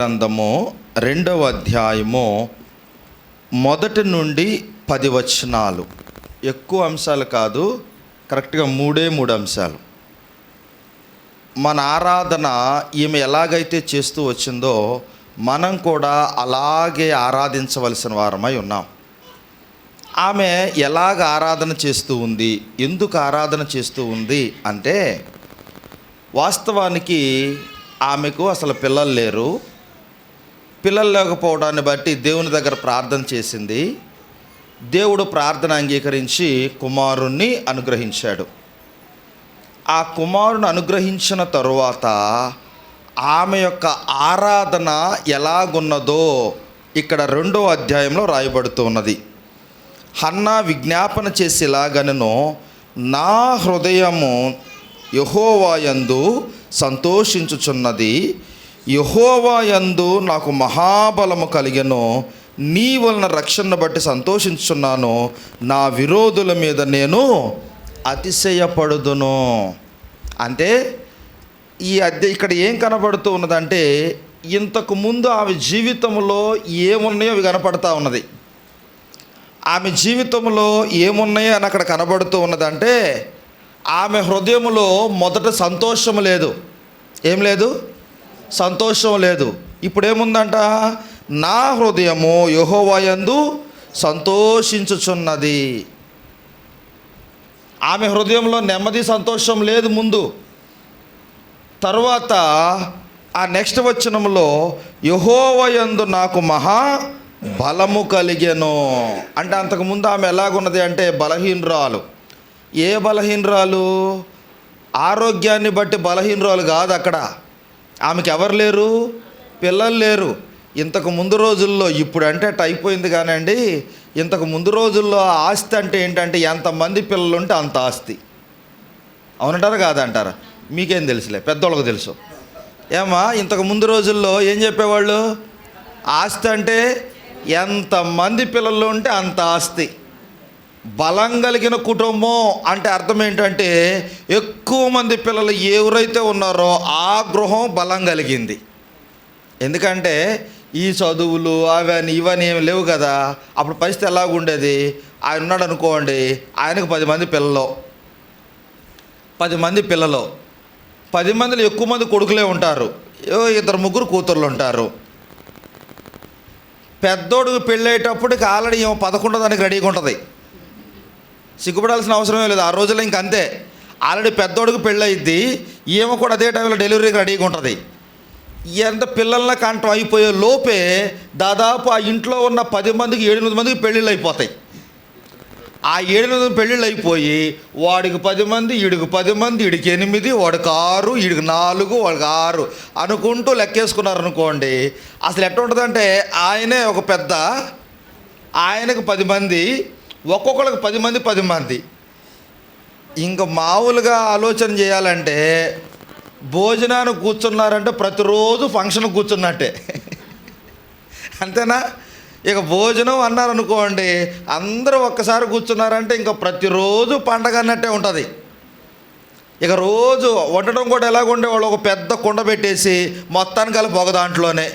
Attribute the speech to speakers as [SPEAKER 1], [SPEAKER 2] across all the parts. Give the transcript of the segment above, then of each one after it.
[SPEAKER 1] గ్రంథము 2వ అధ్యాయము 1 నుండి 10 వచనాలు. ఎక్కువ అంశాలు కాదు, కరెక్ట్గా 3 అంశాలు. మన ఆరాధన ఈమె ఎలాగైతే చేస్తూ వచ్చిందో మనం కూడా అలాగే ఆరాధించవలసిన వారమై ఉన్నాం. ఆమె ఎలాగ ఆరాధన చేస్తూ ఉంది, ఎందుకు ఆరాధన చేస్తూ ఉంది అంటే, వాస్తవానికి ఆమెకు అసలు పిల్లలు లేరు. పిల్లలు లేకపోవడాన్ని బట్టి దేవుని దగ్గర ప్రార్థన చేసింది. దేవుడు ప్రార్థన అంగీకరించి కుమారుణ్ణి అనుగ్రహించాడు. ఆ కుమారుని అనుగ్రహించిన తరువాత ఆమె యొక్క ఆరాధన ఎలాగున్నదో ఇక్కడ 2వ అధ్యాయంలో రాయబడుతూ ఉన్నది. హన్నా విజ్ఞాపన చేసేలాగనను, నా హృదయము యెహోవా యందు సంతోషించుచున్నది, యెహోవా యందు నాకు మహాబలము కలిగెను, నీ వలన రక్షణను బట్టి సంతోషించుచున్నాను, నా విరోధుల మీద నేను అతిశయపడుదును. అంటే ఇక్కడ ఏం కనబడుతూ ఉన్నదంటే, ఇంతకు ముందు ఆమె జీవితంలో ఏమున్నాయో అవి కనపడుతూ ఉన్నది. ఆమె జీవితంలో ఏమున్నాయో అని అక్కడ కనబడుతూ ఉన్నదంటే, ఆమె హృదయంలో మొదట సంతోషం లేదు. ఏం లేదు? సంతోషం లేదు. ఇప్పుడు ఏముందంట? నా హృదయము యెహోవా యందు సంతోషించుచున్నది. ఆమె హృదయంలో నెమ్మది సంతోషం లేదు ముందు. తర్వాత ఆ నెక్స్ట్ వచనంలో యెహోవా యందు నాకు మహా బలము కలిగెను. అంటే అంతకుముందు ఆమె ఎలాగున్నది అంటే బలహీనరాలు. ఏ బలహీనరాలు? ఆరోగ్యాన్ని బట్టి బలహీనరాలు కాదు. అక్కడ ఆమెకి ఎవరు లేరు? పిల్లలు లేరు. ఇంతకు ముందు రోజుల్లో, ఇప్పుడు అంటే అయిపోయింది కానండి, ఇంతకు ముందు రోజుల్లో ఆస్తి అంటే ఏంటంటే ఎంతమంది పిల్లలు ఉంటే అంత ఆస్తి. అవునంటారా కాదంటారా? మీకేం తెలుసులే, పెద్దోళ్ళకు తెలుసు. ఏమా, ఇంతకు ముందు రోజుల్లో ఏం చెప్పేవాళ్ళు? ఆస్తి అంటే ఎంతమంది పిల్లలు ఉంటే అంత ఆస్తి. బలం కలిగిన కుటుంబం అంటే అర్థం ఏంటంటే, ఎక్కువ మంది పిల్లలు ఎవరైతే ఉన్నారో ఆ గృహం బలం కలిగింది. ఎందుకంటే ఈ చదువులు అవని ఇవని ఏమి లేవు కదా. అప్పుడు పరిస్థితి ఎలాగుండేది? ఆయన ఉన్నాడు అనుకోండి, ఆయనకు 10 మంది పిల్లలు, 10 మంది పిల్లలు, 10 మందిలో ఎక్కువ మంది కొడుకులే ఉంటారు, 2-3 కూతుర్లు ఉంటారు. పెద్దోడుకు పెళ్ళేటప్పటికి ఆల్రెడీ 11 దానికి రెడీగా ఉంటుంది. సిగ్గుపడాల్సిన అవసరమే లేదు. ఆ రోజుల్లో ఇంక అంతే. ఆల్రెడీ పెద్దోడుకు పెళ్ళయిద్ది, ఈమె కూడా అదే టైంలో డెలివరీకి రెడీగా ఉంటుంది. ఎంత పిల్లల కంఠం అయిపోయే లోపే దాదాపు ఆ ఇంట్లో ఉన్న 10 మందికి 8 మందికి పెళ్ళిళ్ళు అయిపోతాయి. ఆ 8 పెళ్ళిళ్ళు అయిపోయి వాడికి 10 మంది, వీడికి 10 మంది, వీడికి 8, వాడికి 6, వీడికి 4, వాడికి 6 అనుకుంటూ లెక్కేసుకున్నారనుకోండి. అసలు ఎట్లా ఉంటుందంటే, ఆయనే ఒక పెద్ద, ఆయనకు 10 మంది, ఒక్కొక్కరికి 10 మంది. ఇంకా మామూలుగా ఆలోచన చేయాలంటే, భోజనానికి కూర్చున్నారంటే ప్రతిరోజు ఫంక్షన్ కూర్చున్నట్టే. అంతేనా? ఇక భోజనం అన్నారనుకోండి, అందరూ ఒక్కసారి కూర్చున్నారంటే ఇంకా ప్రతిరోజు పండగ అన్నట్టే ఉంటుంది. ఇక రోజు వండడం కూడా ఎలాగుండేవాళ్ళు, ఒక పెద్ద కుండ పెట్టేసి మొత్తానికి కలిపి ఒక దాంట్లోనే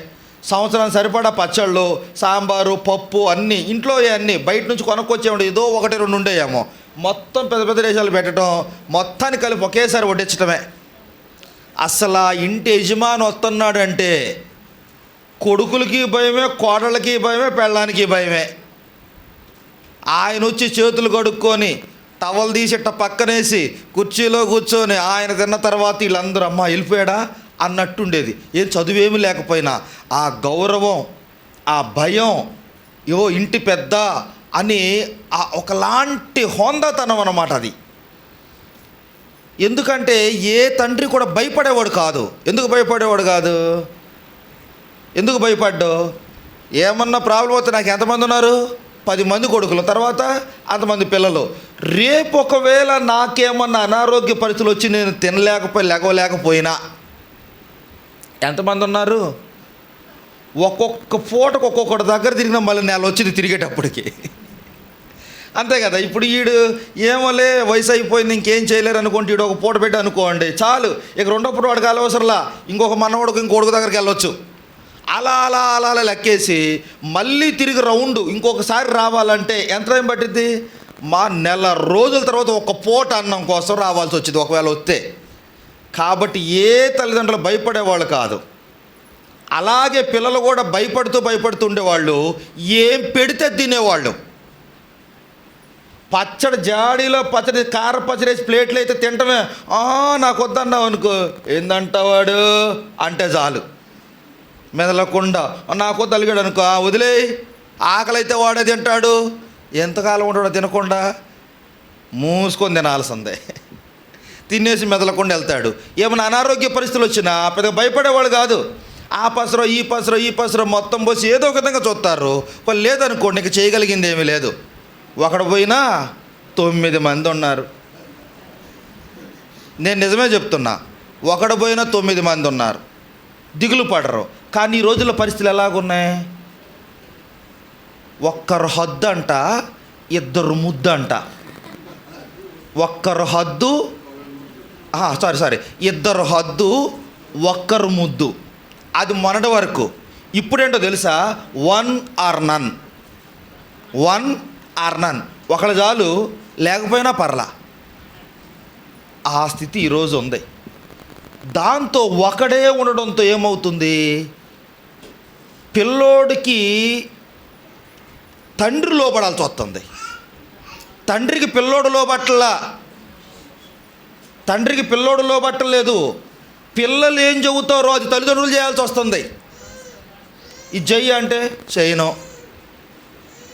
[SPEAKER 1] సంవత్సరం సరిపడా పచ్చళ్ళు, సాంబారు, పప్పు అన్నీ ఇంట్లో, అన్నీ బయట నుంచి కొనుక్కొచ్చేవాడు. ఏదో 1-2 ఉండేయేమో, మొత్తం పెద్ద పెద్ద దేశాలు పెట్టడం, మొత్తానికి కలిపి ఒకేసారి వడ్డించడమే. అసలు ఆ ఇంటి యజమాని వస్తున్నాడంటే కొడుకులకి భయమే, కోడళ్ళకి భయమే, పెళ్ళానికి భయమే. ఆయన వచ్చి చేతులు కడుక్కొని టవల్ తీసి పక్కనేసి కుర్చీలో కూర్చొని ఆయన తిన్న తర్వాత వీళ్ళందరూ అమ్మ వెళ్ళిపోయాడా అన్నట్టుండేది. ఏం చదువేమీ లేకపోయినా ఆ గౌరవం, ఆ భయం, ఇంటి పెద్ద అని ఒకలాంటి హోందాతనం అన్నమాట అది. ఎందుకంటే ఏ తండ్రి కూడా భయపడేవాడు కాదు. ఎందుకు భయపడేవాడు కాదు? ఎందుకు భయపడ్డు? ఏమన్నా ప్రాబ్లం వస్తే నాకు ఎంతమంది ఉన్నారు? 10 మంది కొడుకులు, తర్వాత అంతమంది పిల్లలు. రేపు ఒకవేళ నాకేమన్నా అనారోగ్య పరిస్థితులు వచ్చి నేను లెగవలేకపోయినా ఎంతమంది ఉన్నారు? ఒక్కొక్క పూటకు ఒక్కొక్కటి దగ్గర తిరిగినా మళ్ళీ నెల వచ్చింది తిరిగేటప్పటికి. అంతే కదా. ఇప్పుడు ఈడు ఏమోలే వయసు అయిపోయింది ఇంకేం చేయలేరు అనుకుంటే ఈడు ఒక పూట పెట్టి అనుకోండి చాలు, ఇక రెండో పూట వాడికి వెళ్ళవసరంలా, ఇంకొక మనవాడికి ఇంకొడుకు దగ్గరికి వెళ్ళొచ్చు. ఆ అలా అలా అలా అలా లెక్కేసి మళ్ళీ తిరిగి రౌండ్ ఇంకొకసారి రావాలంటే ఎంత టైం పట్టిద్ది? మా నెల రోజుల తర్వాత ఒక పూట అన్నం కోసం రావాల్సి వచ్చింది ఒకవేళ వస్తే. కాబట్టి ఏ తల్లిదండ్రులు భయపడేవాళ్ళు కాదు. అలాగే పిల్లలు కూడా భయపడుతూ ఉండేవాళ్ళు. ఏం పెడితే తినేవాళ్ళు. పచ్చడి జాడీలో పచ్చడి, కార పచ్చడి వేసి ప్లేట్లు అయితే తింటమే. నాకు వద్దన్నావు అనుకో, ఏందంటవాడు అంటే చాలు, మెదలకుండా. నాకు వద్దు అలిగాడు అనుకో, వదిలే. ఆకలి అయితే వాడే తింటాడు. ఎంతకాలం ఉంటాడో తినకుండా మూసుకొని తినాల్సిందే. తినేసి మెదలకుండా వెళ్తాడు. ఏమైనా అనారోగ్య పరిస్థితులు వచ్చినా పెద్దగా భయపడేవాళ్ళు కాదు. ఆ పసరో ఈ పసరో మొత్తం పోసి ఏదో ఒక విధంగా చూస్తారు. వాళ్ళు లేదనుకోండి, ఇంక చేయగలిగింది ఏమీ లేదు. ఒకడు పోయినా 9 మంది ఉన్నారు. నేను నిజమే చెప్తున్నా, ఒకడు పోయినా 9 మంది ఉన్నారు. దిగులు పడరు. కానీ ఈ రోజుల్లో పరిస్థితులు ఎలాగున్నాయి? ఒక్కరు హద్దు అంట, ఇద్దరు ముద్దు అంట. ఒక్కరు హద్దు, ఇద్దరు హద్దు, ఒక్కరు ముద్దు. అది మొన్నటి వరకు. ఇప్పుడేంటో తెలుసా? 1 or none. 1 or none. ఒకళ్ళు చాలు, లేకపోయినా పర్లా. ఆ స్థితి ఈరోజు ఉంది. దాంతో ఒకడే ఉండడంతో ఏమవుతుంది? పిల్లోడికి తండ్రి లోబడాల్సి వస్తుంది. తండ్రికి పిల్లోడు లోబట్టలేదు. పిల్లలు ఏం చెబుతారో అది తల్లిదండ్రులు చేయాల్సి వస్తుంది. ఇది చెయ్యి అంటే చేయను,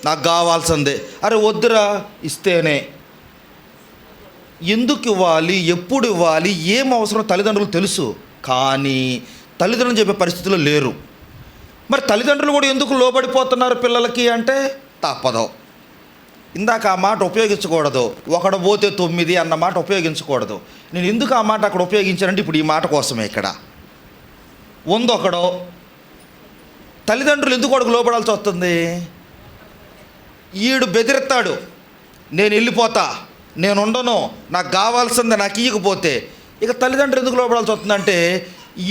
[SPEAKER 1] నాకు కావాల్సిందే. అరే వద్దురా, ఇస్తేనే. ఎందుకు ఇవ్వాలి, ఎప్పుడు ఇవ్వాలి, ఏం అవసరం తల్లిదండ్రులు తెలుసు. కానీ తల్లిదండ్రులు చెప్పే పరిస్థితుల్లో లేరు. మరి తల్లిదండ్రులు కూడా ఎందుకు లోబడిపోతున్నారు పిల్లలకి అంటే తప్పదు. ఇందాక ఆ మాట ఉపయోగించకూడదు. ఒకడు పోతే 9 అన్న మాట ఉపయోగించకూడదు. నేను ఎందుకు ఆ మాట అక్కడ ఉపయోగించానంటే ఇప్పుడు ఈ మాట కోసమే. ఇక్కడ ఒకడో తల్లిదండ్రులు ఎందుకు కొడుకు లోపడాల్సి వస్తుంది? ఈడు బెదిరిస్తాడు, నేను వెళ్ళిపోతా, నేను ఉండను, నాకు కావాల్సిందే, నాకు ఇవ్వకపోతే. ఇక తల్లిదండ్రులు ఎందుకు లోపడాల్సి వస్తుందంటే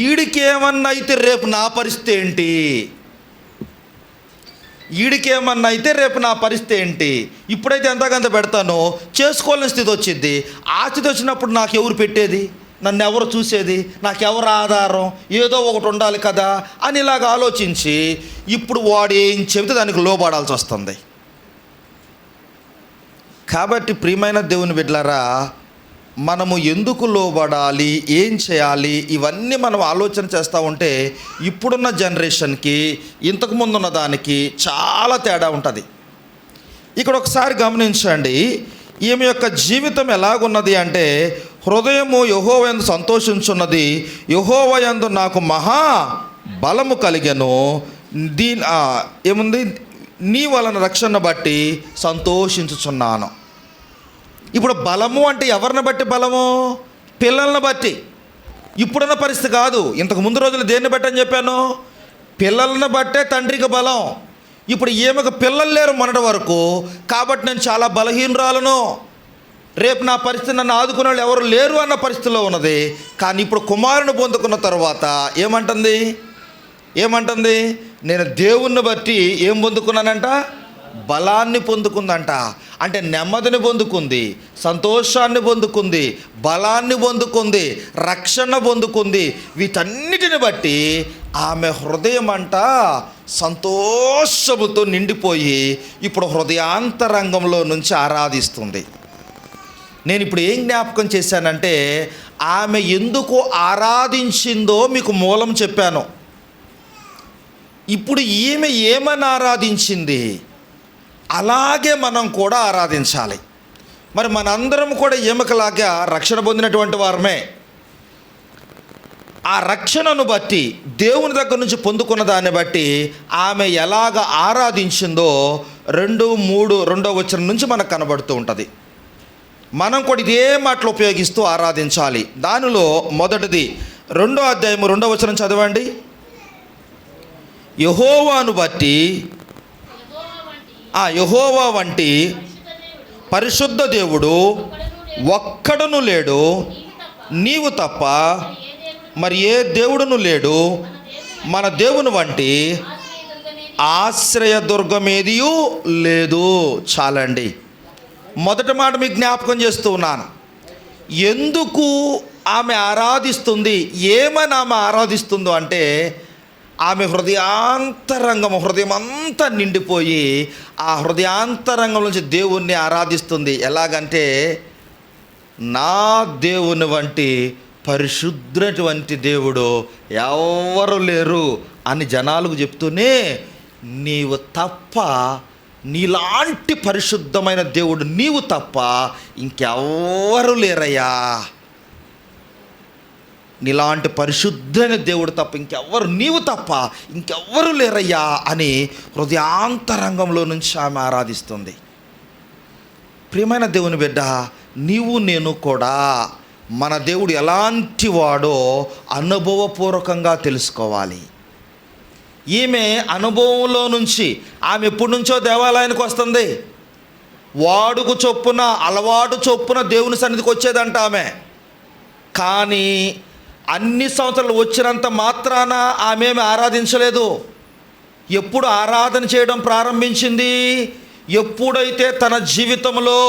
[SPEAKER 1] ఈడికి ఏమన్నా అయితే రేపు నా పరిస్థితి ఏంటి, ఈడికేమన్నా అయితే రేపు నా పరిస్థితి ఏంటి. ఇప్పుడైతే ఎంతకంత పెడతానో చేసుకోవాలని స్థితి వచ్చింది. ఆ స్థితి వచ్చినప్పుడు నాకు ఎవరు పెట్టేది, నన్ను ఎవరు చూసేది, నాకెవరు ఆధారం, ఏదో ఒకటి ఉండాలి కదా అని ఇలాగ ఆలోచించి ఇప్పుడు వాడు ఏం చెబితే దానికి లోబడాల్సి వస్తుంది. కాబట్టి ప్రియమైన దేవుని బిడ్డలారా, మనము ఎందుకు లోబడాలి, ఏం చేయాలి, ఇవన్నీ మనం ఆలోచన చేస్తూ ఉంటే ఇప్పుడున్న జనరేషన్కి ఇంతకుముందు ఉన్న దానికి చాలా తేడా ఉంటుంది. ఇక్కడ ఒకసారి గమనించండి, ఈమె యొక్క జీవితం ఎలాగున్నది అంటే, హృదయము యెహోవా యందు సంతోషించున్నది, యెహోవా యందు నాకు మహా బలము కలిగెను, ఏముంది, నీ వలన రక్షణ బట్టి సంతోషించుచున్నాను. ఇప్పుడు బలము అంటే ఎవరిని బట్టి బలము? పిల్లల్ని బట్టి. ఇప్పుడున్న పరిస్థితి కాదు. ఇంతకు ముందు రోజులు దేన్ని బట్టి అని చెప్పాను? పిల్లల్ని బట్టే తండ్రికి బలం. ఇప్పుడు ఈమెకు పిల్లలు లేరు మొన్నటి వరకు, కాబట్టి నేను చాలా బలహీనరాలను, రేపు నా పరిస్థితి నన్ను ఆదుకునే వాళ్ళు ఎవరు లేరు అన్న పరిస్థితిలో ఉన్నది. కానీ ఇప్పుడు కుమారుని పొందుకున్న తర్వాత ఏమంటుంది? నేను దేవుణ్ణి బట్టి ఏం పొందుకున్నానంట? బలాన్ని పొందుకుందంట. అంటే నెమ్మదిని పొందుకుంది, సంతోషాన్ని పొందుకుంది, బలాన్ని పొందుకుంది, రక్షణ పొందుకుంది. వీటన్నిటిని బట్టి ఆమె హృదయం అంట సంతోషముతో నిండిపోయి ఇప్పుడు హృదయాంతరంగంలో నుంచి ఆరాధిస్తుంది. నేను ఇప్పుడు ఏం జ్ఞాపకం చేశానంటే, ఆమె ఎందుకు ఆరాధించిందో మీకు మూలం చెప్పాను. ఇప్పుడు ఈమె ఏమని ఆరాధించింది, అలాగే మనం కూడా ఆరాధించాలి. మరి మనందరం కూడా ఈమెకలాగా రక్షణ పొందినటువంటి వారమే. ఆ రక్షణను బట్టి, దేవుని దగ్గర నుంచి పొందుకున్న దాన్ని బట్టి ఆమె ఎలాగ ఆరాధించిందో 2:3 వచనం నుంచి మనకు కనబడుతూ ఉంటుంది. మనం కూడా ఇదే మాటలు ఉపయోగిస్తూ ఆరాధించాలి. దానిలో మొదటిది 2వ అధ్యాయము 2వ వచనం చదవండి. యెహోవాను బట్టి, యెహోవా వంటి పరిశుద్ధ దేవుడు ఒక్కడును లేడు, నీవు తప్ప మరి ఏ దేవుడును లేడు. మన దేవుని వంటి ఆశ్రయదుర్గమేదియు లేదు. చాలండి. మొదటి మాట మీకు జ్ఞాపకం చేస్తూ ఉన్నాను. ఎందుకు ఆమె ఆరాధిస్తుంది, ఏమని ఆమె ఆరాధిస్తుందో అంటే, ఆమె హృదయం అంతా నిండిపోయి ఆ హృదయాంతరంగం నుంచి దేవుణ్ణి ఆరాధిస్తుంది. ఎలాగంటే, నా దేవుని వంటి పరిశుద్ధటువంటి దేవుడు ఎవరు లేరు అని జనాలకు చెప్తూనే, నీవు తప్ప, నీలాంటి పరిశుద్ధమైన దేవుడు నీవు తప్ప ఇంకెవ్వరు లేరయ్యా, నీలాంటి పరిశుద్ధమైన దేవుడు తప్ప ఇంకెవ్వరు, నీవు తప్ప ఇంకెవ్వరు లేరయ్యా అని హృదయాంతరంగంలో నుంచి ఆమె ఆరాధిస్తుంది. ప్రియమైన దేవుని బిడ్డ, నీవు నేను కూడా మన దేవుడు ఎలాంటి వాడో అనుభవపూర్వకంగా తెలుసుకోవాలి. ఈమె అనుభవంలో నుంచి, ఆమె ఎప్పటి నుంచో దేవాలయానికి వస్తుంది. వాడుకు చొప్పున, అలవాటు చొప్పున దేవుని సన్నిధికి వచ్చేదంట ఆమె. కానీ అన్ని సంవత్సరాలు వచ్చినంత మాత్రాన ఆమె ఆరాధించలేదు. ఎప్పుడు ఆరాధన చేయడం ప్రారంభించింది? ఎప్పుడైతే తన జీవితంలో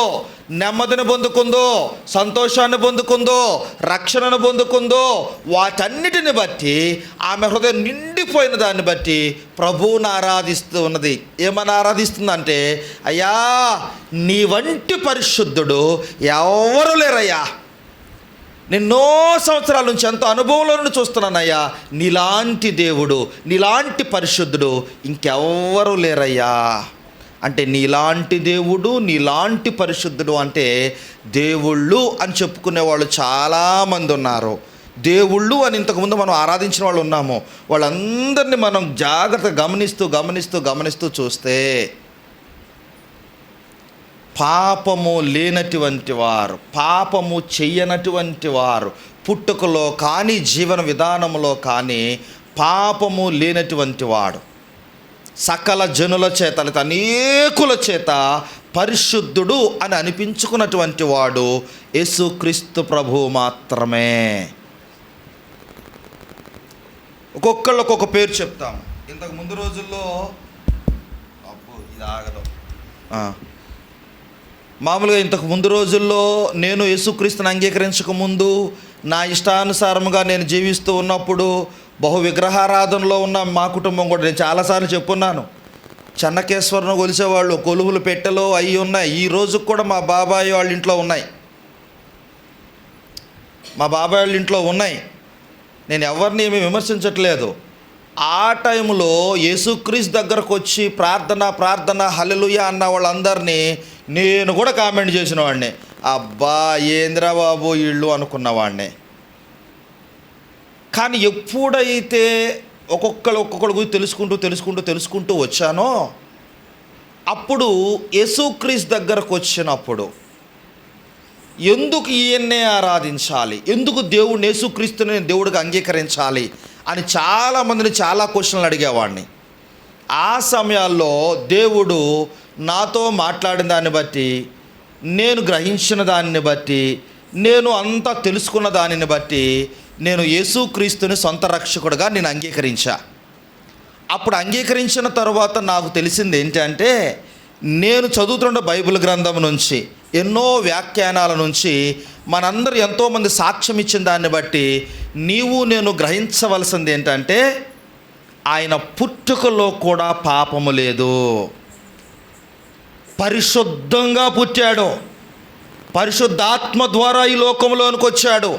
[SPEAKER 1] నెమ్మదిని పొందుకుందో, సంతోషాన్ని పొందుకుందో, రక్షణను పొందుకుందో, వాటన్నిటిని బట్టి ఆమె హృదయం నిండిపోయిన దాన్ని బట్టి ప్రభువుని ఆరాధిస్తూ ఉన్నది. ఏమని ఆరాధిస్తుందంటే, అయ్యా నీ వంటి పరిశుద్ధుడు ఎవరు లేరయ్యా, నిన్నో సంవత్సరాల నుంచి ఎంతో అనుభవంలో నుండి చూస్తున్నానయ్యా, నీలాంటి దేవుడు, నీలాంటి పరిశుద్ధుడు ఇంకెవ్వరు లేరయ్యా. అంటే నీలాంటి దేవుడు, నీలాంటి పరిశుద్ధుడు అంటే దేవుళ్ళు అని చెప్పుకునే వాళ్ళు చాలామంది ఉన్నారు. దేవుళ్ళు అని ఇంతకుముందు మనం ఆరాధించిన వాళ్ళు ఉన్నాము. వాళ్ళందరినీ మనం జాగ్రత్తగా గమనిస్తూ చూస్తే, పాపము లేనటువంటి వారు, పాపము చెయ్యనటువంటి వారు, పుట్టుకలో కానీ జీవన విధానంలో కానీ పాపము లేనటువంటి వాడు, సకల జనుల చేత లేదా అనేకుల చేత పరిశుద్ధుడు అని అనిపించుకున్నటువంటి వాడు యేసుక్రీస్తు ప్రభువు మాత్రమే. ఒక్కొక్కళ్ళు ఒక్కొక్క పేరు చెప్తాము. ఇంతకు ముందు రోజుల్లో ఇది ఆగదు. మామూలుగా ఇంతకు ముందు రోజుల్లో నేను యేసుక్రీస్తుని అంగీకరించక ముందు నా ఇష్టానుసారముగా నేను జీవిస్తూ ఉన్నప్పుడు బహు విగ్రహారాధనలో ఉన్న మా కుటుంబం కూడా, నేను చాలాసార్లు చెప్పున్నాను, చెన్నకేశ్వరను కొలిసేవాళ్ళు, కొలువులు పెట్టెలు అవి ఉన్నాయి. ఈ రోజు కూడా మా బాబాయ్ వాళ్ళ ఇంట్లో ఉన్నాయి. నేను ఎవరిని ఏమీ విమర్శించట్లేదు. ఆ టైంలో యేసుక్రీస్తు దగ్గరకు వచ్చి ప్రార్థన హల్లెలూయా అన్న వాళ్ళందరినీ నేను కూడా కామెంట్ చేసిన వాడిని. అబ్బా ఏంద్రా బాబు వీళ్ళు అనుకున్నవాడిని. కానీ ఎప్పుడైతే ఒక్కొక్కరు గురించి తెలుసుకుంటూ వచ్చానో, అప్పుడు యేసుక్రీస్తు దగ్గరకు వచ్చినప్పుడు ఎందుకు ఈయన్నే ఆరాధించాలి, ఎందుకు దేవుడిని యేసుక్రీస్తుని దేవుడికి అంగీకరించాలి అని చాలామందిని చాలా క్వశ్చన్లు అడిగేవాడిని. ఆ సమయాల్లో దేవుడు నాతో మాట్లాడిన దాన్ని బట్టి, నేను గ్రహించిన దానిని బట్టి, నేను అంతా తెలుసుకున్న దానిని బట్టి నేను యేసుక్రీస్తుని సొంత రక్షకుడిగా నేను అంగీకరించా. అప్పుడు అంగీకరించిన తర్వాత నాకు తెలిసింది ఏంటంటే, నేను చదువుతున్న బైబిల్ గ్రంథం నుంచి, ఎన్నో వ్యాఖ్యానాల నుంచి మనందరూ ఎంతోమంది సాక్ష్యం ఇచ్చిన దాన్ని బట్టి నీవు నేను గ్రహించవలసింది ఏంటంటే, ఆయన పుట్టుకలో కూడా పాపము లేదు, పరిశుద్ధంగా పుట్టాడు, పరిశుద్ధాత్మ ద్వారా ఈ లోకంలోనికి వచ్చాడు.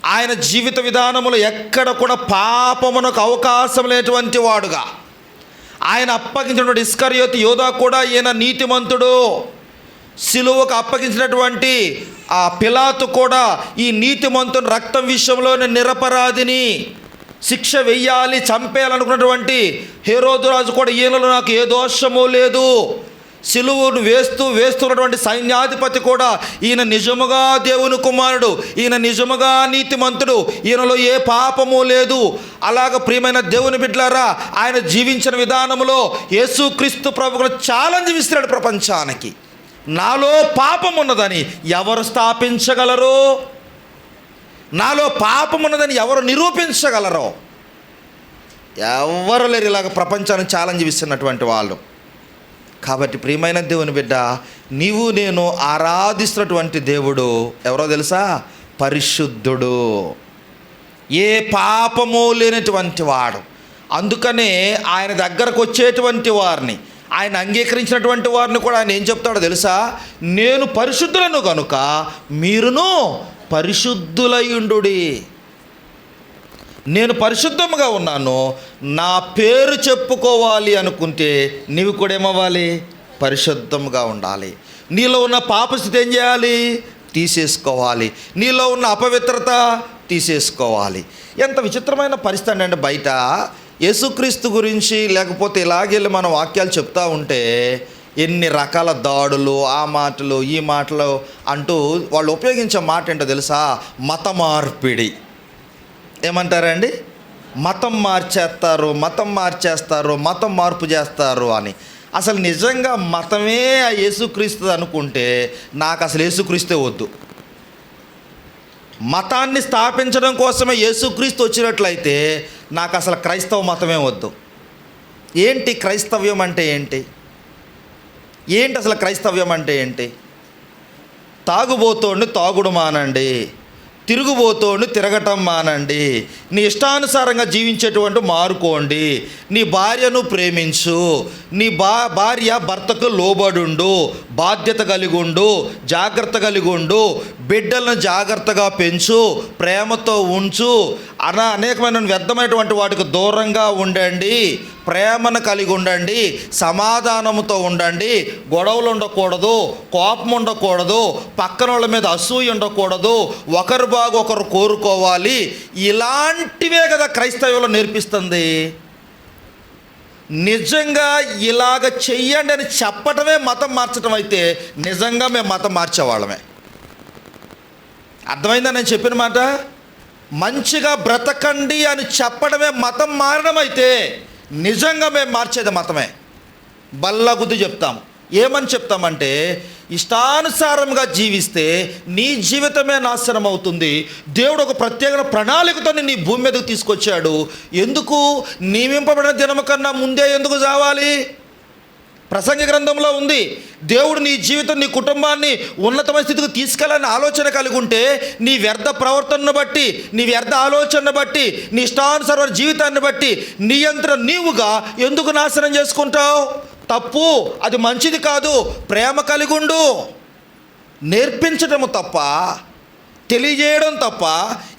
[SPEAKER 1] ఆయన జీవిత విధానములో ఎక్కడ కూడా పాపమునకు అవకాశం లేనటువంటి వాడుగా, ఆయన అప్పగించినటువంటి ఇస్కరియోతు యోధా కూడా ఈయన నీతిమంతుడు, సిలువకు అప్పగించినటువంటి ఆ పిలాతు కూడా ఈ నీతిమంతుని రక్తం విషయంలో నిరపరాధిని, శిక్ష వెయ్యాలి, చంపేయాలనుకున్నటువంటి హేరోదు రాజు కూడా ఈయనలో నాకు ఏ దోషము లేదు, సిలువను వేస్తున్నటువంటి సైన్యాధిపతి కూడా ఈయన నిజముగా దేవుని కుమారుడు, ఈయన నిజముగా నీతిమంతుడు, ఈయనలో ఏ పాపము లేదు. అలాగ ప్రియమైన దేవుని బిడ్డలారా, ఆయన జీవించిన విధానంలో యేసుక్రీస్తు ప్రభువును ఛాలెంజ్ విసిరాడు ప్రపంచానికి. నాలో పాపం ఉన్నదని ఎవరు స్థాపించగలరు? నాలో పాపం ఉన్నదని ఎవరు నిరూపించగలరు? ఎవరు లేరు ఇలాగ ప్రపంచానికి ఛాలెంజ్ ఇస్తున్నటువంటి వాళ్ళు. కాబట్టి ప్రియమైన దేవుని బిడ్డ, నీవు నేను ఆరాధిస్తున్నటువంటి దేవుడు ఎవరో తెలుసా? పరిశుద్ధుడు, ఏ పాపము లేనటువంటి వాడు. అందుకనే ఆయన దగ్గరకు వచ్చేటువంటి వారిని, ఆయన అంగీకరించినటువంటి వారిని కూడా ఆయన ఏం చెప్తాడో తెలుసా? నేను పరిశుద్ధులను కనుక మీరును పరిశుద్ధులయుండుడి. నేను పరిశుద్ధముగా ఉన్నాను, నా పేరు చెప్పుకోవాలి అనుకుంటే నీవు కూడా ఏమవ్వాలి? పరిశుద్ధముగా ఉండాలి. నీలో ఉన్న పాపస్థితి ఏం చేయాలి? తీసేసుకోవాలి. నీలో ఉన్న అపవిత్రత తీసేసుకోవాలి. ఎంత విచిత్రమైన పరిస్థితి అంటే, బయట యేసుక్రీస్తు గురించి లేకపోతే ఇలాగెళ్ళి మన వాక్యాలు చెప్తూ ఉంటే ఎన్ని రకాల దాడులు, ఆ మాటలు ఈ మాటలు అంటూ వాళ్ళు ఉపయోగించే మాట ఏంటో తెలుసా? మత మార్పిడి. ఏమంటారండి? మతం మార్చేస్తారు, మతం మార్పు చేస్తారు అని. అసలు నిజంగా మతమే యేసుక్రీస్తు అనుకుంటే నాకు అసలు యేసుక్రీస్తే వద్దు. మతాన్ని స్థాపించడం కోసమే యేసుక్రీస్తు వచ్చినట్లయితే నాకు అసలు క్రైస్తవ మతమే వద్దు. ఏంటి క్రైస్తవ్యం అంటే ఏంటి? అసలు క్రైస్తవ్యం అంటే ఏంటి? తాగుబోతోడిని తాగుడు మానండి, తిరుగుబోతోడిని తిరగటం మానండి, నీ ఇష్టానుసారంగా జీవించేటువంటి మారుకోండి, నీ భార్యను ప్రేమించు, నీ భార్య భర్తకు లోబడుండు, బాధ్యత కలిగి ఉండు, జాగ్రత్త కలిగి ఉండు, బిడ్డలను జాగ్రత్తగా పెంచు, ప్రేమతో ఉంచు, అనేకమైన వ్యర్థమైనటువంటి వాటికి దూరంగా ఉండండి, ప్రేమను కలిగి ఉండండి, సమాధానంతో ఉండండి, గొడవలు ఉండకూడదు, కోపం ఉండకూడదు, పక్కన వాళ్ళ మీద అసూయ ఉండకూడదు, ఒకరు బాగా ఒకరు కోరుకోవాలి. ఇలాంటివే కదా క్రైస్తవ్యంలో నేర్పిస్తుంది. నిజంగా ఇలాగ చెయ్యండి అని చెప్పటమే మతం మార్చడం అయితే నిజంగా మేము మతం మార్చేవాళ్ళమే. అర్థమైందా నేను చెప్పిన మాట? మంచిగా బ్రతకండి అని చెప్పడమే మతం మారడం అయితే నిజంగా మేము మార్చేది మతమే. బల్ల గుద్ది చెప్తాము. ఏమని చెప్తామంటే, ఇష్టానుసారంగా జీవిస్తే నీ జీవితమే నాశనం అవుతుంది. దేవుడు ఒక ప్రత్యేక ప్రణాళికతో నీ భూమి మీదకు తీసుకొచ్చాడు. ఎందుకు? నియమింపబడిన దినము కన్నా ముందే ఎందుకు చావాలి? ప్రసంగి గ్రంథంలో ఉంది. దేవుడు నీ జీవితం, నీ కుటుంబాన్ని ఉన్నతమైన స్థితికి తీసుకెళ్ళాలని ఆలోచన కలిగి ఉంటే నీ వ్యర్థ ప్రవర్తనను బట్టి, నీ వ్యర్థ ఆలోచనను బట్టి, నీ ఇష్టానుసారమైన జీవితాన్ని బట్టి నియంత్రణ నీవుగా ఎందుకు నాశనం చేసుకుంటావు? తప్పు, అది మంచిది కాదు. ప్రేమ కలిగి ఉండు. నేర్పించడం తప్ప, తెలియజేయడం తప్ప,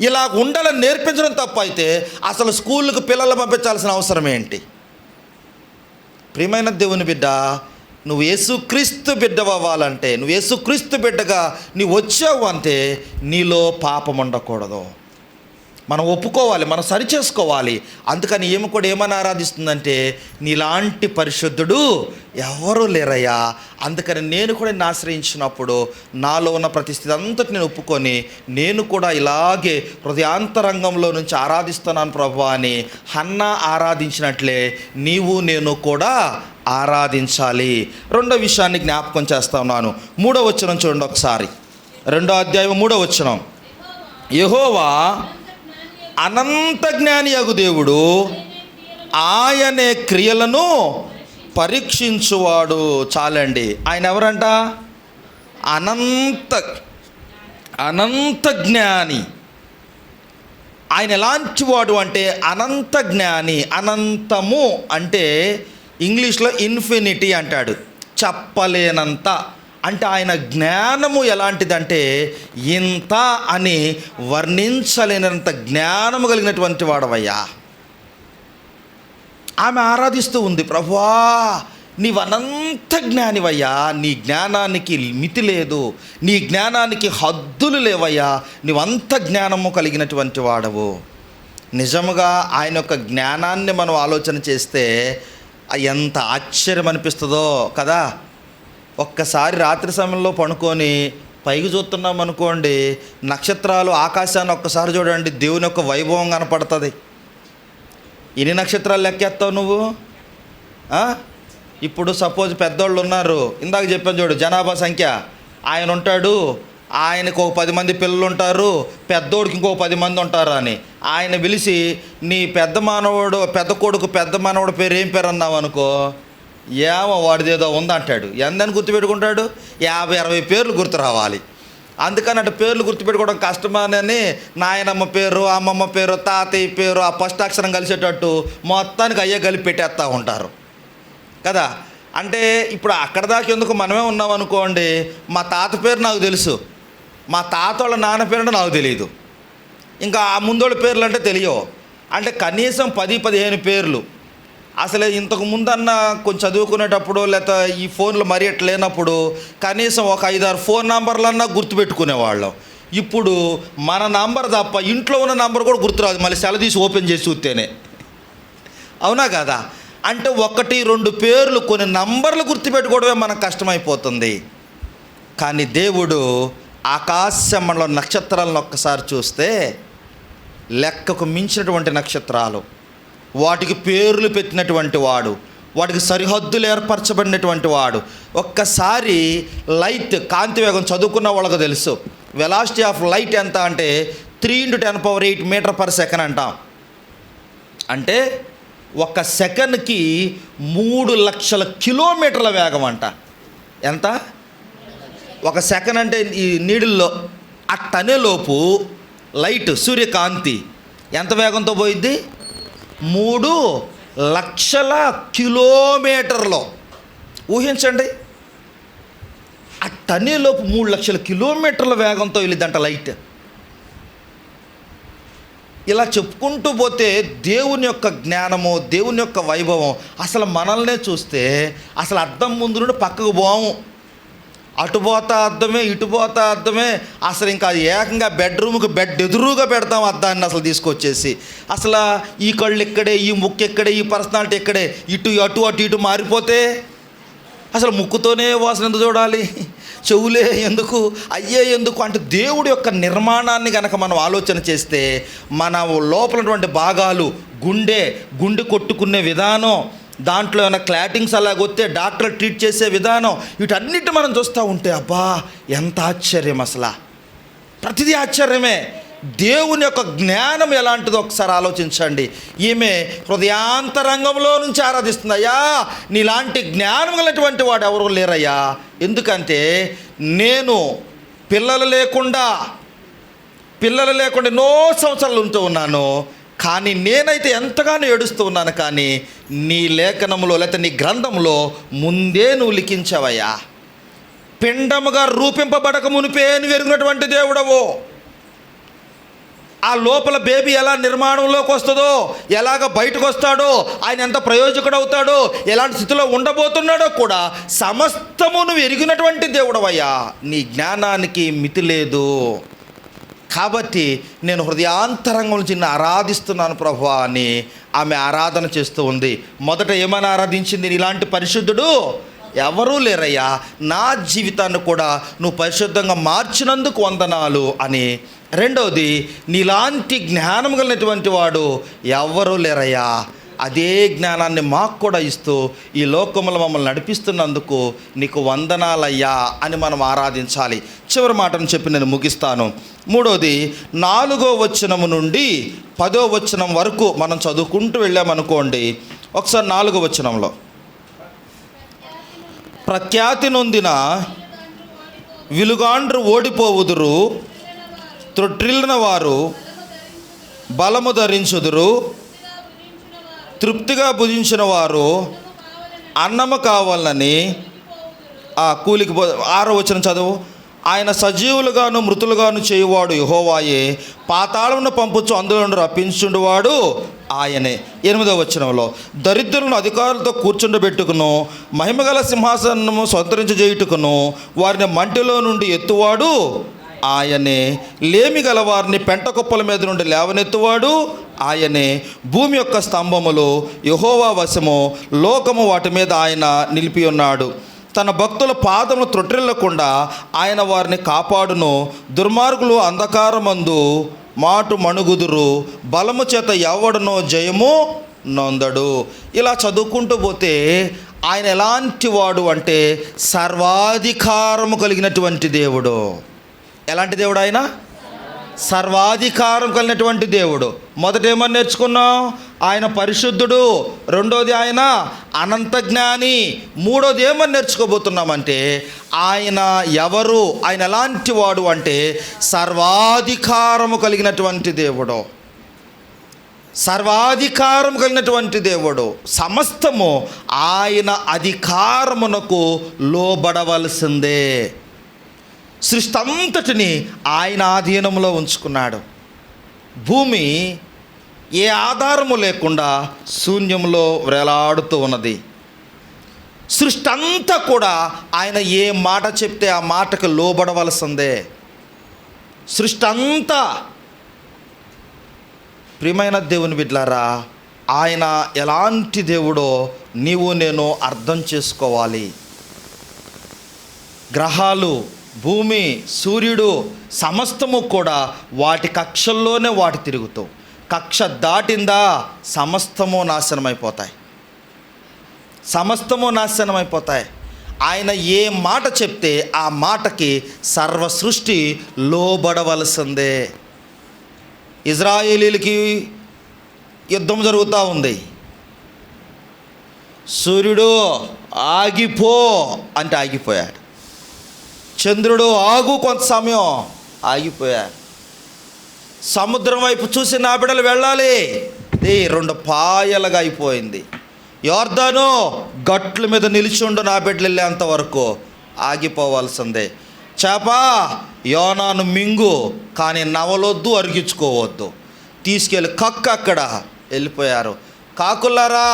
[SPEAKER 1] ఇలా ఉండాలని నేర్పించడం తప్ప అయితే అసలు స్కూళ్ళకు పిల్లలు పంపించాల్సిన అవసరం ఏంటి? ప్రియమైన దేవుని బిడ్డ, నువ్వు యేసుక్రీస్తు బిడ్డవ్వాలంటే, నువ్వు యేసుక్రీస్తు బిడ్డగా నీవు వచ్చావు అంటే నీలో పాపం ఉండకూడదు. మనం ఒప్పుకోవాలి, మనం సరిచేసుకోవాలి. అందుకని ఏమి కూడా ఏమని ఆరాధిస్తుందంటే, నీలాంటి పరిశుద్ధుడు ఎవరూ లేరయ్యా. అందుకని నేను కూడా నిన్ను ఆశ్రయించినప్పుడు నాలో ఉన్న ప్రతిస్థితి అంతటి నేను ఒప్పుకొని నేను కూడా ఇలాగే హృదయాంతరంగంలో నుంచి ఆరాధిస్తున్నాను ప్రభువా అని హన్నా ఆరాధించినట్లే నీవు నేను కూడా ఆరాధించాలి. రెండో విషయాన్ని జ్ఞాపకం చేస్తా ఉన్నాను. 3వ వచనం చూడండి ఒకసారి. 2వ అధ్యాయం 3వ వచనం. యెహోవా అనంత జ్ఞాని అగు దేవుడు, ఆయనే క్రియలను పరీక్షించువాడు. చాలండి. ఆయన ఎవరంట? అనంత జ్ఞాని. ఆయన ఎలాంటి వాడు అంటే అనంత జ్ఞాని. అనంతము అంటే ఇంగ్లీష్లో ఇన్ఫినిటీ అంటాడు, చెప్పలేనంత. అంటే ఆయన జ్ఞానము ఎలాంటిదంటే ఇంత అని వర్ణించలేనంత జ్ఞానము కలిగినటువంటి వాడవయ్యా. ఆమె ఆరాధిస్తూ ఉంది, ప్రభువా నీవు అనంత జ్ఞానివయ్యా, నీ జ్ఞానానికి మితి లేదు, నీ జ్ఞానానికి హద్దులు లేవయ్యా, నీవంత జ్ఞానము కలిగినటువంటి వాడవు. నిజముగా ఆయన యొక్క జ్ఞానాన్ని మనం ఆలోచన చేస్తే ఎంత ఆశ్చర్యం అనిపిస్తుందో కదా. ఒక్కసారి రాత్రి సమయంలో పడుకొని పైకి చూస్తున్నాం అనుకోండి, నక్షత్రాలు ఆకాశాన్ని ఒక్కసారి చూడండి, దేవుని యొక్క వైభవం కనపడుతుంది. ఎన్ని నక్షత్రాలు లెక్కేస్తావు నువ్వు? ఇప్పుడు సపోజ్ పెద్దోళ్ళు ఉన్నారు, ఇందాక చెప్పాను చూడు, జనాభా సంఖ్య. ఆయన ఉంటాడు ఆయనకు ఒక 10 మంది పిల్లలు ఉంటారు, పెద్దోడికి ఇంకో 10 మంది ఉంటారు అని ఆయన పిలిచి, నీ పెద్ద కొడుకు పెద్ద మనవడు పేరు ఏం పేరు అన్నావు అనుకో, ఏమో వాడిదేదో ఉందంటాడు. ఎందని గుర్తుపెట్టుకుంటాడు? 50-60 పేర్లు గుర్తు రావాలి. అందుకని అటు పేర్లు గుర్తుపెట్టుకోవడం కష్టమని నాయనమ్మ పేరు, అమ్మమ్మ పేరు, తాతయ్య పేరు ఆ ఫస్ట్ అక్షరం కలిసేటట్టు మొత్తానికి అయ్యే కలిపి పెట్టేస్తూ ఉంటారు కదా. అంటే ఇప్పుడు అక్కడ దాకా ఎందుకు, మనమే ఉన్నాం అనుకోండి, మా తాత పేరు నాకు తెలుసు, మా తాత వాళ్ళ నాన్న పేరు అంటే నాకు తెలియదు, ఇంకా ఆ ముందోళ్ళ పేర్లు అంటే తెలియవు. అంటే కనీసం 10-15 పేర్లు. అసలు ఇంతకు ముందన్నా కొంచెం చదువుకునేటప్పుడు లేకపోతే ఈ ఫోన్లు మరీ ఎట్లా లేనప్పుడు కనీసం ఒక 5-6 ఫోన్ నంబర్లన్నా గుర్తుపెట్టుకునేవాళ్ళం. ఇప్పుడు మన నంబర్ తప్ప ఇంట్లో ఉన్న నంబర్ కూడా గుర్తురాదు, మళ్ళీ సెల తీసి ఓపెన్ చేసి చూస్తేనే. అవునా కదా? అంటే 1-2 పేర్లు, కొన్ని నంబర్లు గుర్తుపెట్టుకోవడమే మనకు కష్టమైపోతుంది. కానీ దేవుడు ఆకాశంలో నక్షత్రాలను ఒక్కసారి చూస్తే లెక్కకు మించినటువంటి నక్షత్రాలు, వాటికి పేర్లు పెట్టినటువంటి వాడు, వాటికి సరిహద్దులు ఏర్పరచబడినటువంటి వాడు. ఒక్కసారి లైట్ కాంతి వేగం చదువుకున్న వాళ్ళకు తెలుసు, వెలాసిటీ ఆఫ్ లైట్ ఎంత అంటే 3 × 10⁸ మీటర్ పర్ సెకండ్ అంటాం. అంటే 1 సెకండ్కి 3 లక్షల కిలోమీటర్ల వేగం అంట. ఎంత? 1 సెకండ్ అంటే ఈ నీడిల్లో అట్టనేలోపు లైట్ సూర్యకాంతి ఎంత వేగంతో పోయిద్ది? 3 లక్షల కిలోమీటర్లో. ఊహించండి, అట్టనేలోపు 3 లక్షల కిలోమీటర్ల వేగంతో వెళ్ళిద్దంట లైట్. ఇలా చెప్పుకుంటూ పోతే దేవుని యొక్క జ్ఞానము, దేవుని యొక్క వైభవం. అసలు మనల్నే చూస్తే అసలు అద్దం ముందు నుండి పక్కకు పోము, అటు పోతా అద్దమే, ఇటు పోతా అద్దమే. అసలు ఇంకా ఏకంగా బెడ్రూమ్కి బెడ్ ఎదురుగా పెడతాం అద్దాన్ని అసలు తీసుకొచ్చేసి. అసలు ఈ కళ్ళు ఇక్కడే, ఈ ముక్కు ఇక్కడే, ఈ పర్సనాలిటీ ఇక్కడే, అటు ఇటు మారిపోతే అసలు ముక్కుతోనే వాసన ఎందుకు చూడాలి, చెవులే ఎందుకు, అయ్యే ఎందుకు అంటే దేవుడి యొక్క నిర్మాణాన్ని కనుక మనం ఆలోచన చేస్తే మన లోపలటువంటి భాగాలు, గుండె కొట్టుకునే విధానం, దాంట్లో ఏమైనా క్లాటింగ్స్ అలాగొస్తే డాక్టర్ ట్రీట్ చేసే విధానం, వీటన్నిటి మనం చూస్తూ ఉంటే అబ్బా ఎంత ఆశ్చర్యం. అసలు ప్రతిదీ ఆశ్చర్యమే. దేవుని యొక్క జ్ఞానం ఎలాంటిదో ఒకసారి ఆలోచించండి. ఈమె హృదయాంతరంగంలో నుంచి ఆరాధిస్తుంది. అయ్యా నీలాంటి జ్ఞానం కలిగినటువంటి వాడు ఎవరు లేరయ్యా. ఎందుకంటే నేను పిల్లలు లేకుండా ఎన్నో సంవత్సరాలు ఉంటూ ఉన్నాను, కానీ నేనైతే ఎంతగానో ఏడుస్తూ ఉన్నాను. కానీ నీ లేఖనంలో లేకపోతే నీ గ్రంథంలో ముందే నువ్వు లిఖించావయ్యా. పిండముగా రూపింపబడక మునిపే నువ్వు ఎరిగినటువంటి దేవుడవు. ఆ లోపల బేబీ ఎలా నిర్మాణంలోకి వస్తుందో, ఎలాగ బయటకు వస్తాడో, ఆయన ఎంత ప్రయోజకుడు అవుతాడో, ఎలాంటి స్థితిలో ఉండబోతున్నాడో కూడా సమస్తము నువ్వు ఎరిగినటువంటి దేవుడవయ్యా. నీ జ్ఞానానికి మితి లేదు. కాబట్టి నేను హృదయాంతరంగం నుంచి నిన్ను ఆరాధిస్తున్నాను ప్రభువా అని ఆమె ఆరాధన చేస్తూ ఉంది. మొదట ఏమైనా ఆరాధించింది, ఇలాంటి పరిశుద్ధుడు ఎవరూ లేరయ్యా, నా జీవితాన్ని కూడా నువ్వు పరిశుద్ధంగా మార్చినందుకు వందనాలు అని. రెండవది, నీలాంటి జ్ఞానం కలిగినటువంటి వాడు ఎవరూ లేరయ్యా, అదే జ్ఞానాన్ని మాకు కూడా ఇస్తూ ఈ లోకంలో మమ్మల్ని నడిపిస్తున్నందుకు నీకు వందనాలయ్యా అని మనం ఆరాధించాలి. చివరి మాటను చెప్పి నేను ముగిస్తాను. మూడవది, 4వ వచనం నుండి 10వ వచనం వరకు మనం చదువుకుంటూ వెళ్ళామనుకోండి. ఒకసారి 4వ వచనంలో, ప్రఖ్యాతి నొందిన విలుగాండ్రు ఓడిపోవుదురు, త్రొట్రిల్లిన వారు బలము ధరించుదురు, తృప్తిగా భుజించిన వారు అన్నము కావాలని ఆ కూలికి 6వ వచనం చదువు. ఆయన సజీవులుగాను మృతులుగాను చేయువాడు యెహోవాయే, పాతాళమును పంపుచు అందులో నుండి రప్పించుండువాడు ఆయనే. 8వ వచనంలో, దరిద్రులను అధికారులతో కూర్చుండబెట్టుకును, మహిమగల సింహాసనము సంతరించజేయుటకును వారిని మంటిలో నుండి ఎత్తువాడు ఆయనే, లేమి గల వారిని పెంట కుప్పల మీద నుండి లేవనెత్తువాడు ఆయనే. భూమి యొక్క స్తంభములు యెహోవా వశము, లోకము వాటి మీద ఆయన నిలిపి ఉన్నాడు. తన భక్తుల పాదములు త్రొట్రిల్లకుండా ఆయన వారిని కాపాడును. దుర్మార్గులు అంధకారమందు మాటు మణుగుదురు, బలము చేత ఎవడనో జయము నొందడు. ఇలా చదువుకుంటూ పోతే ఆయన ఎలాంటి వాడు అంటే సర్వాధికారము కలిగినటువంటి దేవుడు. ఎలాంటి దేవుడు ఆయన? సర్వాధికారం కలిగినటువంటి దేవుడు. మొదట ఏమని నేర్చుకున్నాం? ఆయన పరిశుద్ధుడు. రెండోది ఆయన అనంత జ్ఞాని. మూడోది ఏమని నేర్చుకోబోతున్నామంటే ఆయన ఎవరు, ఆయన ఎలాంటి వాడు అంటే సర్వాధికారము కలిగినటువంటి దేవుడు. సర్వాధికారం కలిగినటువంటి దేవుడు. సమస్తము ఆయన అధికారమునకు లోబడవలసిందే. సృష్టి అంతటిని ఆయన ఆధీనంలో ఉంచుకున్నాడు. భూమి ఏ ఆధారము లేకుండా శూన్యంలో వేలాడుతూ ఉన్నది. సృష్టి అంతా కూడా ఆయన ఏ మాట చెప్తే ఆ మాటకు లోబడవలసిందే. సృష్టి అంతా. ప్రియమైన దేవుని బిడ్డలారా, ఆయన ఎలాంటి దేవుడో నీవు నేను అర్థం చేసుకోవాలి. గ్రహాలు, భూమి, సూర్యుడు సమస్తము కూడా వాటి కక్షల్లోనే వాటి తిరుగుతూ, కక్ష దాటిందా సమస్తము నాశనమైపోతాయి. సమస్తము నాశనమైపోతాయి. ఆయన ఏ మాట చెప్తే ఆ మాటకి సర్వ సృష్టి లోబడవలసిందే. ఇజ్రాయేలీలకి యుద్ధం జరుగుతూ ఉంది. సూర్యుడు ఆగిపో అంటే ఆగిపోయాడు. చంద్రుడు ఆగు కొంత సమయం, ఆగిపోయాడు. సముద్రం వైపు చూసి నా బిడ్డలు వెళ్ళాలి, రెండు పాయలుగా అయిపోయింది. యోర్దాను గట్ల మీద నిలిచుండు నా బిడ్డలు వెళ్ళేంత వరకు ఆగిపోవాల్సిందే. చేప యోనాను మింగు, కానీ నవలొద్దు, అరిగించుకోవద్దు, తీసుకెళ్ళి కక్క, అక్కడ వెళ్ళిపోయారు. కాకులారా,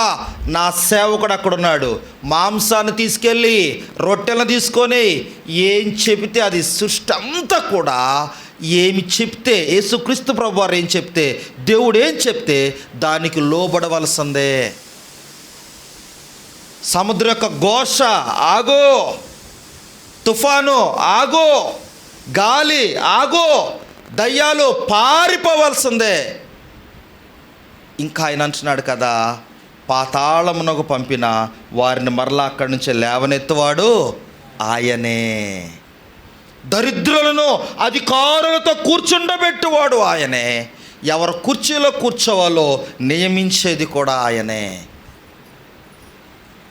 [SPEAKER 1] నా సేవకుడు అక్కడున్నాడు, మాంసాన్ని తీసుకెళ్ళి రొట్టెలను తీసుకొని ఏం చెబితే అది సృష్టి అంతా కూడా ఏమి చెప్తే, యేసుక్రీస్తు ప్రభువారు ఏం చెప్తే, దేవుడు ఏం చెప్తే దానికి లోబడవలసిందే. సముద్రం యొక్క ఘోష ఆగు, తుఫాను ఆగు, గాలి ఆగు, దయ్యాలు పారిపోవలసిందే. ఇంకా ఆయన అంటున్నాడు కదా, పాతాళమునకు పంపిన వారిని మరలా అక్కడి నుంచి లేవనెత్తువాడు ఆయనే. దరిద్రులను అధికారులతో కూర్చుండబెట్టువాడు ఆయనే. ఎవరు కుర్చీలో కూర్చోవాలో నియమించేది కూడా ఆయనే.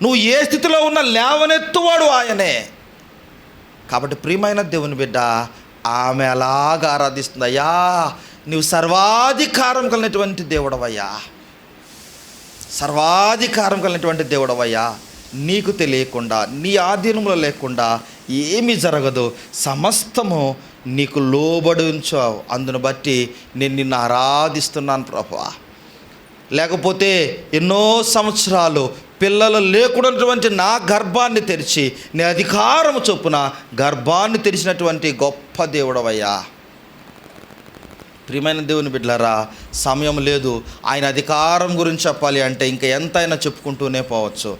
[SPEAKER 1] నువ్వు ఏ స్థితిలో ఉన్నా లేవనెత్తువాడు ఆయనే. కాబట్టి ప్రియమైన దేవుని బిడ్డ, ఆమె అలాగా ఆరాధిస్తుంది. అయ్యా, నువ్వు సర్వాధికారం కలిగినటువంటి దేవుడవయ్యా, సర్వాధికారం కలిగినటువంటి దేవుడవయ్యా. నీకు తెలియకుండా, నీ ఆధీనంలో లేకుండా ఏమీ జరగదు. సమస్తము నీకు లోబడి ఉంచావు. అందును బట్టి నేను నిన్ను ఆరాధిస్తున్నాను ప్రభువా. లేకపోతే ఎన్నో సంవత్సరాలు పిల్లలు లేకున్నటువంటి నా గర్భాన్ని తెరిచి, నీ అధికారము చొప్పున గర్భాన్ని తెరిచినటువంటి గొప్ప దేవుడవయ్యా. ప్రియమైన దేవుని బిడ్డలారా, సమయం లేదు. ఆయన అధికారం గురించి చెప్పాలి అంటే ఇంకా ఎంతైనా చెప్పుకుంటూనే పోవచ్చు.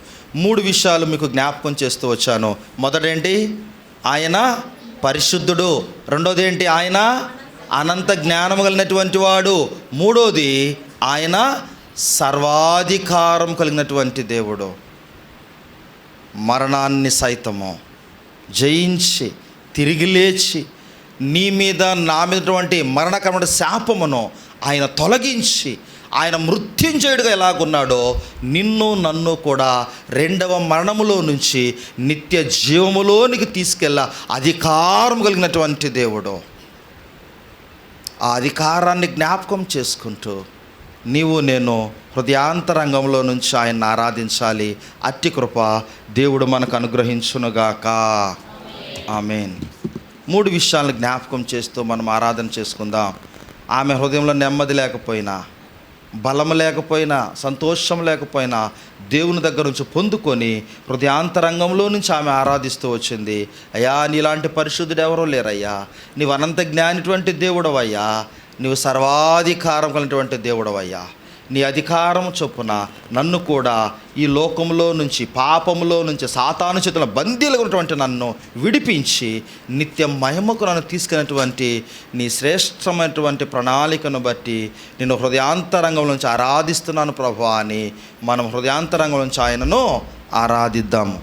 [SPEAKER 1] 3 విషయాలు మీకు జ్ఞాపకం చేస్తూ వచ్చాను. మొదటేంటి? ఆయన పరిశుద్ధుడు. రెండోది ఏంటి? ఆయన అనంత జ్ఞానం కలిగినటువంటి వాడు. మూడోది ఆయన సర్వాధికారం కలిగినటువంటి దేవుడు. మరణాన్ని సైతము జయించి తిరిగి లేచి నీ మీద నా మీదటువంటి మరణకరమైన శాపమును ఆయన తొలగించి, ఆయన మృత్యుంజయుడిగా ఎలాగున్నాడో నిన్ను నన్ను కూడా రెండవ మరణములో నుంచి నిత్య జీవములోనికి తీసుకెళ్ళ అధికారం కలిగినటువంటి దేవుడు. ఆ అధికారాన్ని జ్ఞాపకం చేసుకుంటూ నీవు నేను హృదయాంతరంగంలో నుంచి ఆయన్ని ఆరాధించాలి. అట్టి కృప దేవుడు మనకు అనుగ్రహించునుగాక. ఆమేన్. 3 విషయాలను జ్ఞాపకం చేస్తూ మనం ఆరాధన చేసుకుందాం. ఆమె హృదయంలో నెమ్మది లేకపోయినా, బలం లేకపోయినా, సంతోషం లేకపోయినా దేవుని దగ్గర నుంచి పొందుకొని హృదయాంతరంగంలో నుంచి ఆమె ఆరాధిస్తూ వచ్చింది. అయ్యా, నీలాంటి పరిశుద్ధుడు ఎవరూ లేరయ్యా, నీవు అనంత జ్ఞానిటువంటి దేవుడవయ్యా, నీవు సర్వాధికారం కలిగినటువంటి దేవుడవయ్యా. నీ అధికారం చొప్పున నన్ను కూడా ఈ లోకంలో నుంచి, పాపములో నుంచి, సాతాను చేతుల బందీలుగా ఉన్నటువంటి నన్ను విడిపించి నిత్య మహిమకు నన్ను తీసుకున్నటువంటి నీ శ్రేష్టమైనటువంటి ప్రణాళికను బట్టి నేను హృదయాంతరంగం నుంచి ఆరాధిస్తున్నాను ప్రభువా అని మనం హృదయాంతరంగం నుంచి ఆయనను ఆరాధిద్దాము.